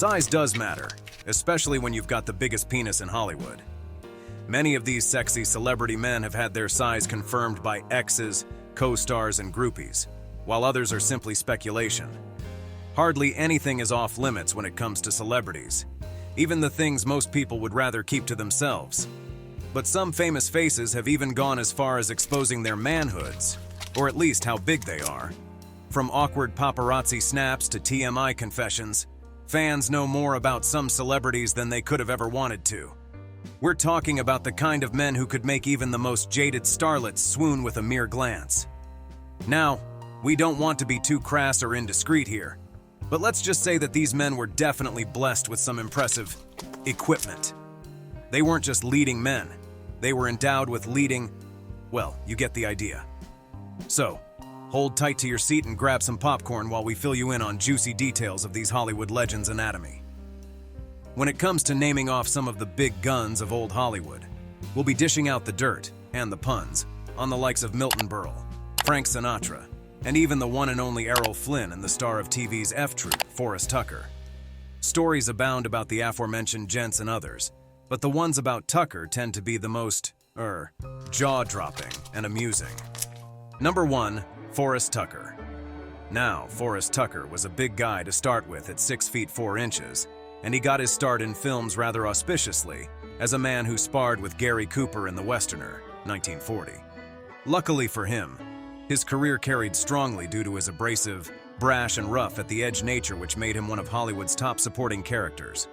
Size does matter, especially when you've got the biggest penis in Hollywood. Many of these sexy celebrity men have had their size confirmed by exes, co-stars, and groupies, while others are simply speculation. Hardly anything is off limits when it comes to celebrities, even the things most people would rather keep to themselves. But some famous faces have even gone as far as exposing their manhoods, or at least how big they are. From awkward paparazzi snaps to TMI confessions, fans know more about some celebrities than they could have ever wanted to. We're talking about the kind of men who could make even the most jaded starlets swoon with a mere glance. Now, we don't want to be too crass or indiscreet here, but let's just say that these men were definitely blessed with some impressive equipment. They weren't just leading men, they were endowed with leading, well, you get the idea. So, hold tight to your seat and grab some popcorn while we fill you in on juicy details of these Hollywood legends' anatomy. When it comes to naming off some of the big guns of old Hollywood, we'll be dishing out the dirt and the puns on the likes of Milton Berle, Frank Sinatra, and even the one and only Errol Flynn and the star of TV's F Troop, Forrest Tucker. Stories abound about the aforementioned gents and others, but the ones about Tucker tend to be the most, jaw-dropping and amusing. Number 1. Forrest Tucker. Now, Forrest Tucker was a big guy to start with at 6 feet 4 inches, and he got his start in films rather auspiciously as a man who sparred with Gary Cooper in The Westerner, 1940. Luckily for him, his career carried strongly due to his abrasive, brash, and rough-at-the-edge nature, which made him one of Hollywood's top supporting characters.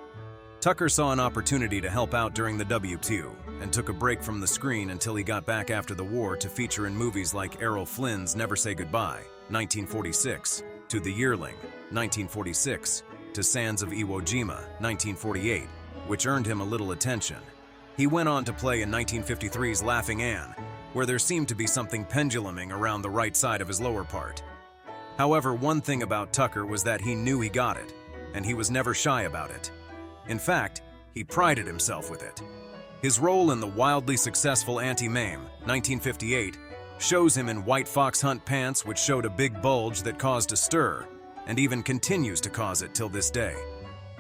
Tucker saw an opportunity to help out during the WQ and took a break from the screen until he got back after the war to feature in movies like Errol Flynn's Never Say Goodbye, 1946, to The Yearling, 1946, to Sands of Iwo Jima, 1948, which earned him a little attention. He went on to play in 1953's Laughing Ann, where there seemed to be something penduluming around the right side of his lower part. However, one thing about Tucker was that he knew he got it, and he was never shy about it. In fact, he prided himself with it. His role in the wildly successful Anti-Mame, 1958, shows him in white fox hunt pants which showed a big bulge that caused a stir, and even continues to cause it till this day.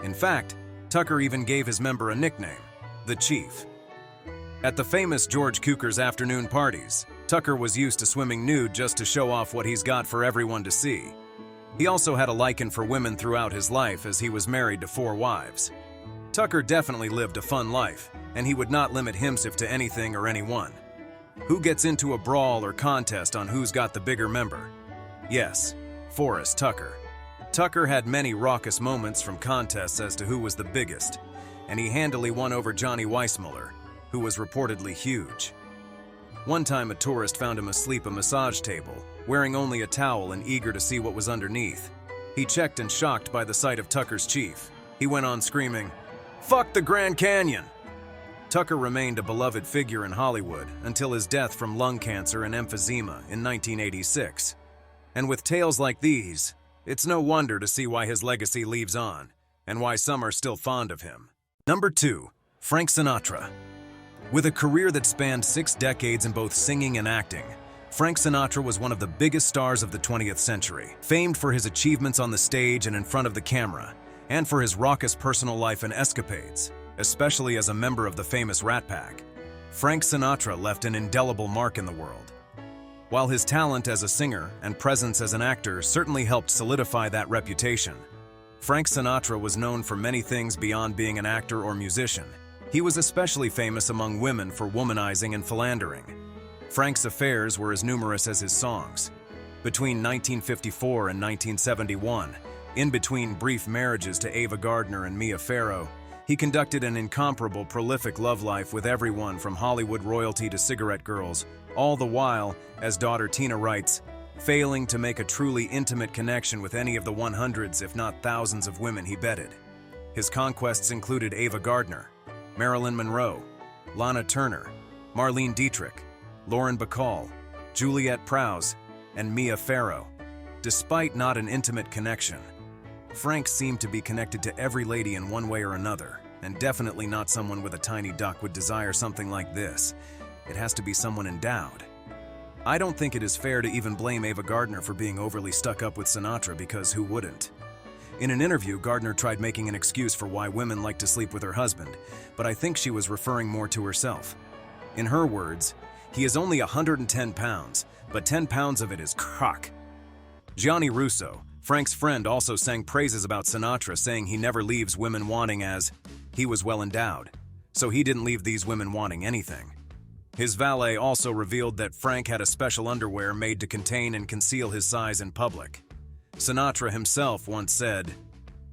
In fact, Tucker even gave his member a nickname, the Chief. At the famous George Cukor's afternoon parties, Tucker was used to swimming nude just to show off what he's got for everyone to see. He also had a liking for women throughout his life as he was married to 4 wives. Tucker definitely lived a fun life, and he would not limit himself to anything or anyone. Who gets into a brawl or contest on who's got the bigger member? Yes, Forrest Tucker. Tucker had many raucous moments from contests as to who was the biggest, and he handily won over Johnny Weissmuller, who was reportedly huge. One time a tourist found him asleep at a massage table, wearing only a towel and eager to see what was underneath. He checked and shocked by the sight of Tucker's chief. He went on screaming, "Fuck the Grand Canyon!" Tucker remained a beloved figure in Hollywood until his death from lung cancer and emphysema in 1986. And with tales like these, it's no wonder to see why his legacy lives on, and why some are still fond of him. Number 2. Frank Sinatra. With a career that spanned 6 decades in both singing and acting, Frank Sinatra was one of the biggest stars of the 20th century, famed for his achievements on the stage and in front of the camera, and for his raucous personal life and escapades, especially as a member of the famous Rat Pack. Frank Sinatra left an indelible mark in the world. While his talent as a singer and presence as an actor certainly helped solidify that reputation, Frank Sinatra was known for many things beyond being an actor or musician. He was especially famous among women for womanizing and philandering. Frank's affairs were as numerous as his songs. Between 1954 and 1971, in between brief marriages to Ava Gardner and Mia Farrow, he conducted an incomparable, prolific love life with everyone from Hollywood royalty to cigarette girls, all the while, as daughter Tina writes, failing to make a truly intimate connection with any of the 100s, if not thousands of women he bedded. His conquests included Ava Gardner, Marilyn Monroe, Lana Turner, Marlene Dietrich, Lauren Bacall, Juliette Prowse, and Mia Farrow. Despite not an intimate connection, Frank seemed to be connected to every lady in one way or another, and definitely not someone with a tiny duck would desire something like this. It has to be someone endowed. I don't think it is fair to even blame Ava Gardner for being overly stuck up with Sinatra, because who wouldn't? In an interview, Gardner tried making an excuse for why women like to sleep with her husband, but I think she was referring more to herself. In her words, he is only 110 pounds, but 10 pounds of it is cock. Gianni Russo, Frank's friend, also sang praises about Sinatra, saying he never leaves women wanting, as he was well endowed, so he didn't leave these women wanting anything. His valet also revealed that Frank had a special underwear made to contain and conceal his size in public. Sinatra himself once said,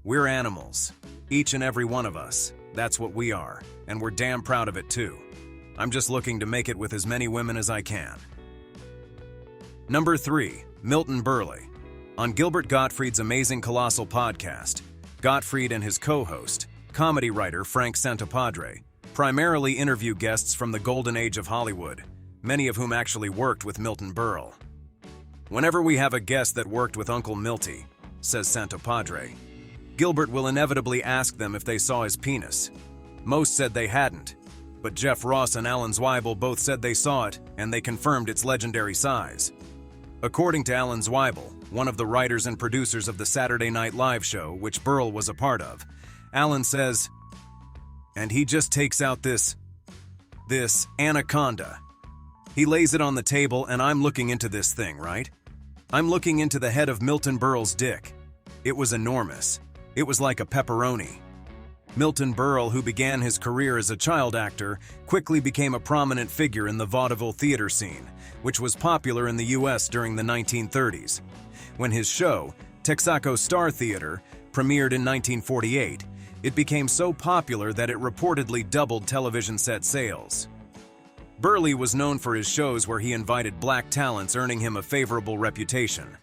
"We're animals, each and every one of us. That's what we are, and we're damn proud of it too. I'm just looking to make it with as many women as I can." Number 3. Milton Berle. On Gilbert Gottfried's Amazing Colossal podcast, Gottfried and his co-host, comedy writer Frank Santopadre, primarily interview guests from the golden age of Hollywood, many of whom actually worked with Milton Berle. "Whenever we have a guest that worked with Uncle Milty," says Santopadre, "Gilbert will inevitably ask them if they saw his penis. Most said they hadn't, but Jeff Ross and Alan Zweibel both said they saw it, and they confirmed its legendary size." According to Alan Zweibel, one of the writers and producers of the Saturday Night Live show, which Berle was a part of, Alan says, "And he just takes out this anaconda. He lays it on the table, and I'm looking into this thing, right? I'm looking into the head of Milton Berle's dick. It was enormous. It was like a pepperoni." Milton Berle, who began his career as a child actor, quickly became a prominent figure in the vaudeville theater scene, which was popular in the US during the 1930s. When his show, Texaco Star Theater, premiered in 1948, it became so popular that it reportedly doubled television set sales. Berle was known for his shows where he invited black talents, earning him a favorable reputation.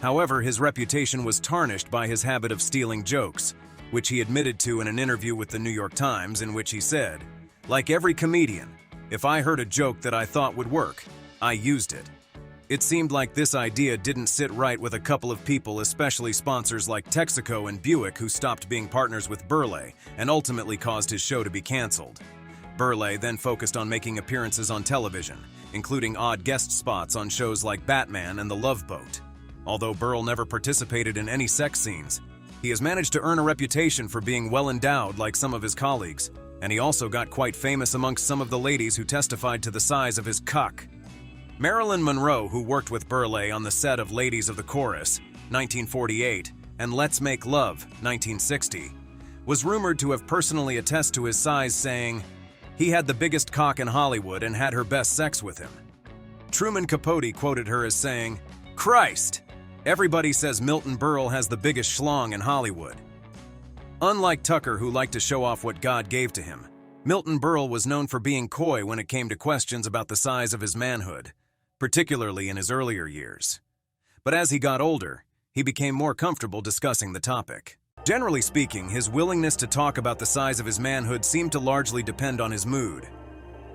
However, his reputation was tarnished by his habit of stealing jokes, which he admitted to in an interview with the New York Times, in which he said, "Like every comedian, if I heard a joke that I thought would work, I used it." It seemed like this idea didn't sit right with a couple of people, especially sponsors like Texaco and Buick, who stopped being partners with Berle and ultimately caused his show to be canceled. Berle then focused on making appearances on television, including odd guest spots on shows like Batman and The Love Boat. Although Berle never participated in any sex scenes, he has managed to earn a reputation for being well-endowed like some of his colleagues, and he also got quite famous amongst some of the ladies who testified to the size of his cock. Marilyn Monroe, who worked with Berle on the set of Ladies of the Chorus, 1948, and Let's Make Love, 1960, was rumored to have personally attested to his size, saying, "He had the biggest cock in Hollywood and had her best sex with him." Truman Capote quoted her as saying, "Christ! Everybody says Milton Berle has the biggest schlong in Hollywood." Unlike Tucker, who liked to show off what God gave to him, Milton Berle was known for being coy when it came to questions about the size of his manhood, particularly in his earlier years. But as he got older, he became more comfortable discussing the topic. Generally speaking, his willingness to talk about the size of his manhood seemed to largely depend on his mood.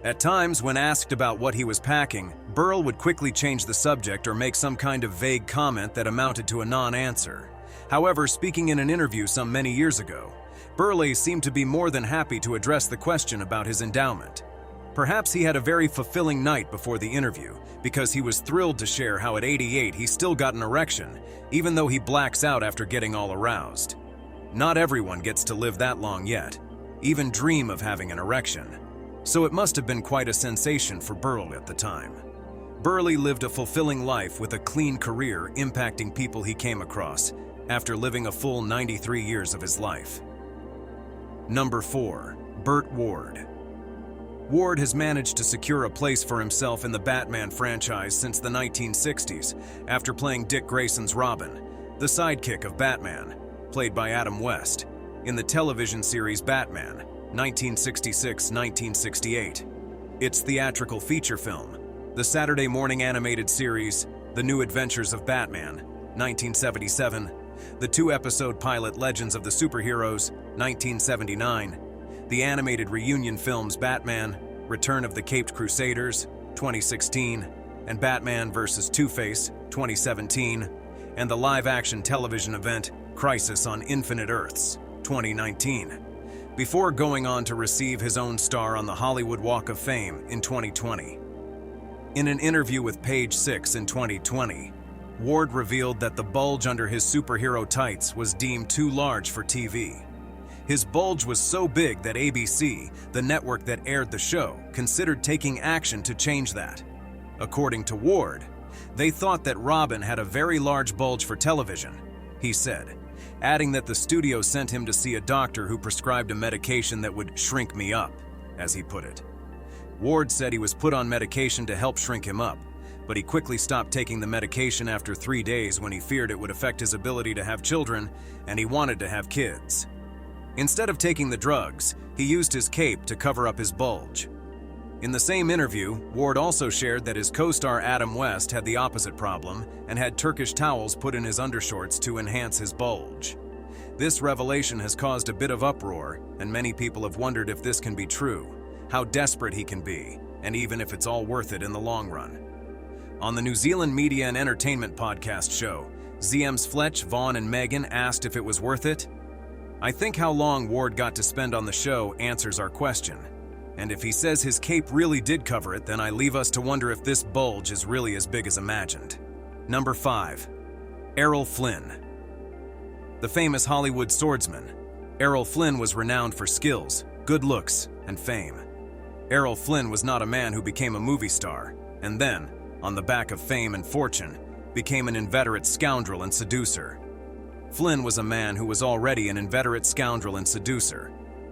At times, when asked about what he was packing, Berle would quickly change the subject or make some kind of vague comment that amounted to a non-answer. However, speaking in an interview some many years ago, Berle seemed to be more than happy to address the question about his endowment. Perhaps he had a very fulfilling night before the interview, because he was thrilled to share how at 88 he still got an erection, even though he blacks out after getting all aroused. Not everyone gets to live that long yet, even dream of having an erection. So it must have been quite a sensation for Berle at the time. Berle lived a fulfilling life with a clean career, impacting people he came across after living a full 93 years of his life. Number 4. Burt Ward. Ward has managed to secure a place for himself in the Batman franchise since the 1960s, after playing Dick Grayson's Robin, the sidekick of Batman, played by Adam West, in the television series Batman, 1966-1968. Its theatrical feature film, the Saturday morning animated series, The New Adventures of Batman, 1977, the 2-episode pilot Legends of the Superheroes, 1979, the animated reunion films Batman, Return of the Caped Crusaders, 2016, and Batman vs. Two-Face, 2017, and the live-action television event Crisis on Infinite Earths, 2019, before going on to receive his own star on the Hollywood Walk of Fame in 2020. In an interview with Page 6 in 2020, Ward revealed that the bulge under his superhero tights was deemed too large for TV. His bulge was so big that ABC, the network that aired the show, considered taking action to change that. According to Ward, they thought that Robin had a very large bulge for television, he said, adding that the studio sent him to see a doctor who prescribed a medication that would shrink me up, as he put it. Ward said he was put on medication to help shrink him up, but he quickly stopped taking the medication after 3 days when he feared it would affect his ability to have children, and he wanted to have kids. Instead of taking the drugs, he used his cape to cover up his bulge. In the same interview, Ward also shared that his co-star Adam West had the opposite problem and had Turkish towels put in his undershorts to enhance his bulge. This revelation has caused a bit of uproar, and many people have wondered if this can be true, how desperate he can be, and even if it's all worth it in the long run. On the New Zealand Media and Entertainment podcast show, ZM's Fletch, Vaughn, and Megan asked if it was worth it. I think how long Ward got to spend on the show answers our question. And if he says his cape really did cover it, then I leave us to wonder if this bulge is really as big as imagined. Number 5. Errol Flynn. The famous Hollywood swordsman, Errol Flynn was renowned for skills, good looks, and fame. Errol Flynn was not a man who became a movie star, and then, on the back of fame and fortune, became an inveterate scoundrel and seducer. Flynn was a man who was already an inveterate scoundrel and seducer,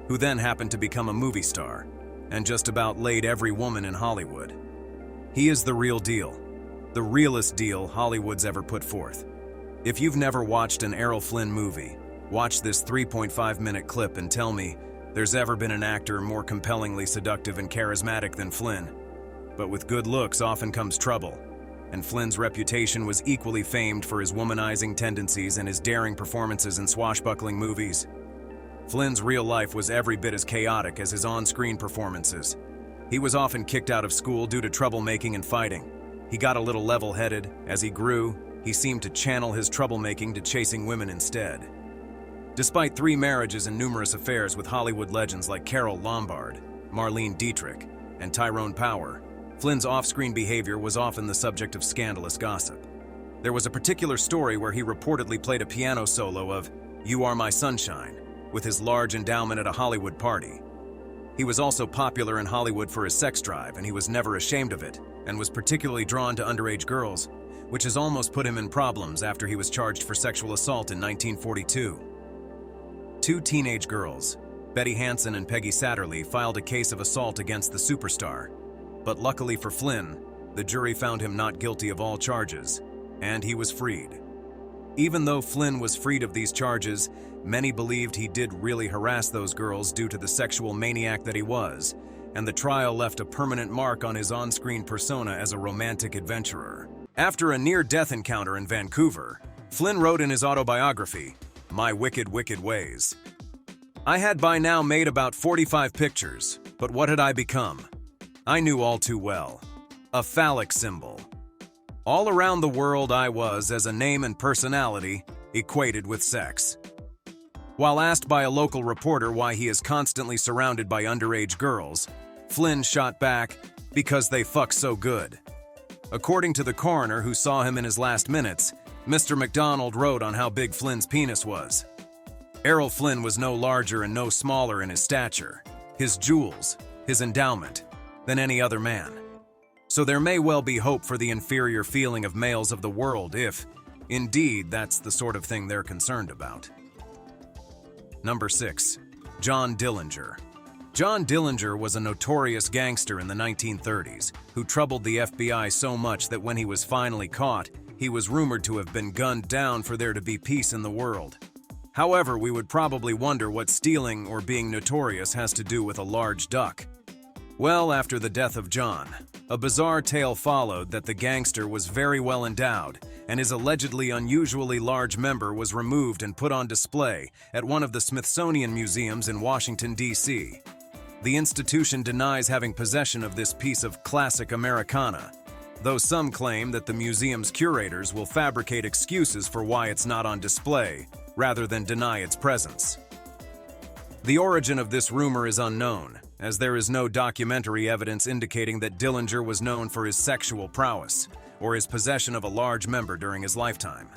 who then happened to become a movie star, and just about laid every woman in Hollywood. He is the real deal, the realest deal Hollywood's ever put forth. If you've never watched an Errol Flynn movie, watch this 3.5-minute clip and tell me there's ever been an actor more compellingly seductive and charismatic than Flynn. But with good looks often comes trouble, and Flynn's reputation was equally famed for his womanizing tendencies and his daring performances in swashbuckling movies. Flynn's real life was every bit as chaotic as his on-screen performances. He was often kicked out of school due to troublemaking and fighting. He got a little level-headed. As he grew, he seemed to channel his troublemaking to chasing women instead. Despite 3 marriages and numerous affairs with Hollywood legends like Carole Lombard, Marlene Dietrich, and Tyrone Power, Flynn's off-screen behavior was often the subject of scandalous gossip. There was a particular story where he reportedly played a piano solo of "You Are My Sunshine" with his large endowment at a Hollywood party. He was also popular in Hollywood for his sex drive, and he was never ashamed of it, and was particularly drawn to underage girls, which has almost put him in problems after he was charged for sexual assault in 1942. 2 teenage girls, Betty Hansen and Peggy Satterley, filed a case of assault against the superstar. But luckily for Flynn, the jury found him not guilty of all charges, and he was freed. Even though Flynn was freed of these charges, many believed he did really harass those girls due to the sexual maniac that he was, and the trial left a permanent mark on his on-screen persona as a romantic adventurer. After a near-death encounter in Vancouver, Flynn wrote in his autobiography, "My Wicked, Wicked Ways. I had by now made about 45 pictures, but what had I become? I knew all too well. A phallic symbol. All around the world I was, as a name and personality, equated with sex." While asked by a local reporter why he is constantly surrounded by underage girls, Flynn shot back, "Because they fuck so good." According to the coroner who saw him in his last minutes, Mr. McDonald wrote on how big Flynn's penis was. Errol Flynn was no larger and no smaller in his stature, his jewels, his endowment, than any other man. So there may well be hope for the inferior feeling of males of the world if, indeed, that's the sort of thing they're concerned about. Number 6. John Dillinger. John Dillinger was a notorious gangster in the 1930s who troubled the FBI so much that when he was finally caught, he was rumored to have been gunned down for there to be peace in the world. However, we would probably wonder what stealing or being notorious has to do with a large duck. Well, after the death of John, a bizarre tale followed that the gangster was very well endowed, and his allegedly unusually large member was removed and put on display at one of the Smithsonian museums in Washington, D.C. The institution denies having possession of this piece of classic Americana, though some claim that the museum's curators will fabricate excuses for why it's not on display, rather than deny its presence. The origin of this rumor is unknown, as there is no documentary evidence indicating that Dillinger was known for his sexual prowess or his possession of a large member during his lifetime.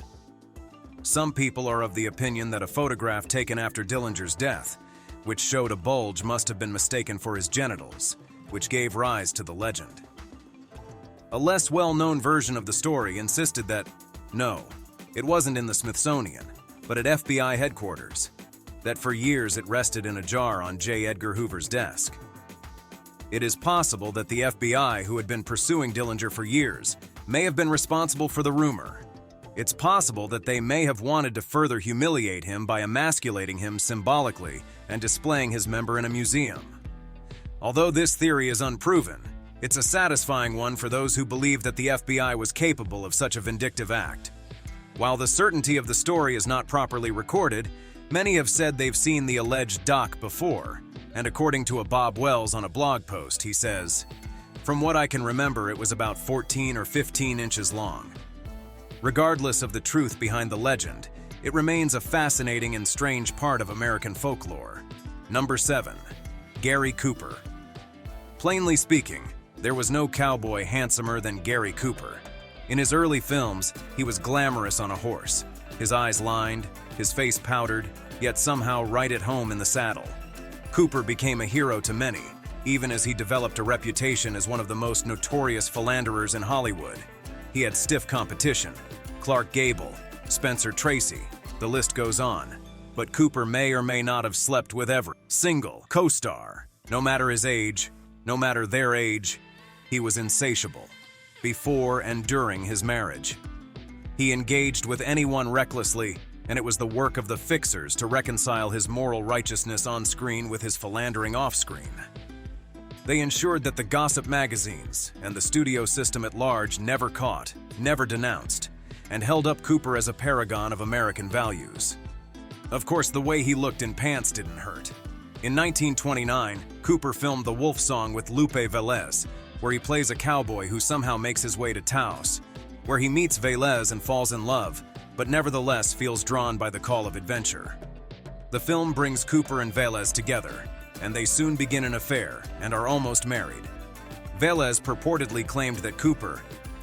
Some people are of the opinion that a photograph taken after Dillinger's death, which showed a bulge, must have been mistaken for his genitals, which gave rise to the legend. A less well-known version of the story insisted that, no, it wasn't in the Smithsonian, but at FBI headquarters, that for years it rested in a jar on J. Edgar Hoover's desk. It is possible that the FBI, who had been pursuing Dillinger for years, may have been responsible for the rumor. It's possible that they may have wanted to further humiliate him by emasculating him symbolically and displaying his member in a museum. Although this theory is unproven, it's a satisfying one for those who believe that the FBI was capable of such a vindictive act. While the certainty of the story is not properly recorded, many have said they've seen the alleged doc before, and according to a Bob Wells on a blog post, he says, "From what I can remember, it was about 14 or 15 inches long." Regardless of the truth behind the legend, it remains a fascinating and strange part of American folklore. Number 7. Gary Cooper. Plainly speaking, there was no cowboy handsomer than Gary Cooper. In his early films, he was glamorous on a horse, his eyes lined, his face powdered, yet somehow right at home in the saddle. Cooper became a hero to many, even as he developed a reputation as one of the most notorious philanderers in Hollywood. He had stiff competition: Clark Gable, Spencer Tracy, the list goes on. But Cooper may or may not have slept with every single co-star. No matter his age, no matter their age, he was insatiable, before and during his marriage. He engaged with anyone recklessly, and it was the work of the fixers to reconcile his moral righteousness on screen with his philandering off screen. They ensured that the gossip magazines and the studio system at large never caught, never denounced, and held up Cooper as a paragon of American values. Of course, the way he looked in pants didn't hurt. In 1929, Cooper filmed The Wolf Song with Lupe Velez, where he plays a cowboy who somehow makes his way to Taos, where he meets Velez and falls in love, but nevertheless feels drawn by the call of adventure. The film brings Cooper and Velez together, and they soon begin an affair and are almost married. Velez purportedly claimed that Cooper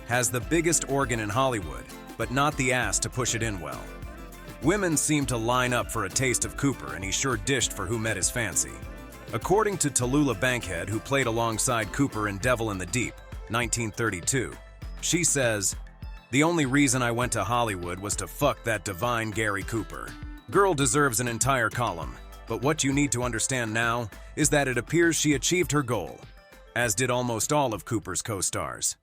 has the biggest organ in Hollywood, but not the ass to push it in well. Women seemed to line up for a taste of Cooper, and he sure dished for who met his fancy. According to Tallulah Bankhead, who played alongside Cooper in Devil in the Deep, 1932, she says, "The only reason I went to Hollywood was to fuck that divine Gary Cooper. Girl deserves an entire column, but what you need to understand now is that it appears she achieved her goal, as did almost all of Cooper's co-stars."